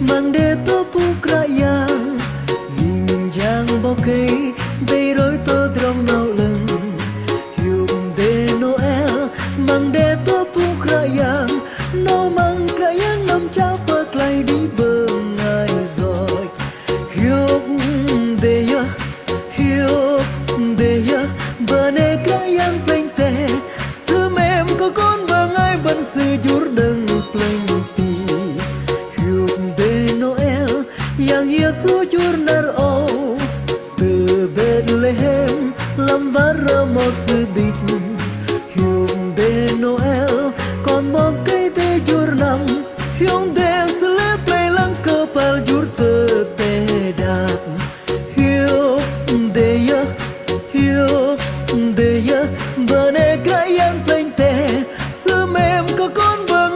mang đê tô pukra yang ning yang bao cây đầy rối tô trong nâu lưng yung đê Noel mang đê tô pukra yang no mang kra yang nam cha bơ clay đi bơ ngày rồi hiu đê ya bơ nê kra yang pleng te sư mem có con bơ ngay bận sư jur đừng pleng ti hiu đê Noel yang Yesus jur nar o từ Bethlehem lâm vara mo sư dit hiu đê Noel con mong cây te jur nam hiu đê sư lê play lang kapal jur te dat hiu đê ya bơ nê kra yang pleng te sư mem có con bơ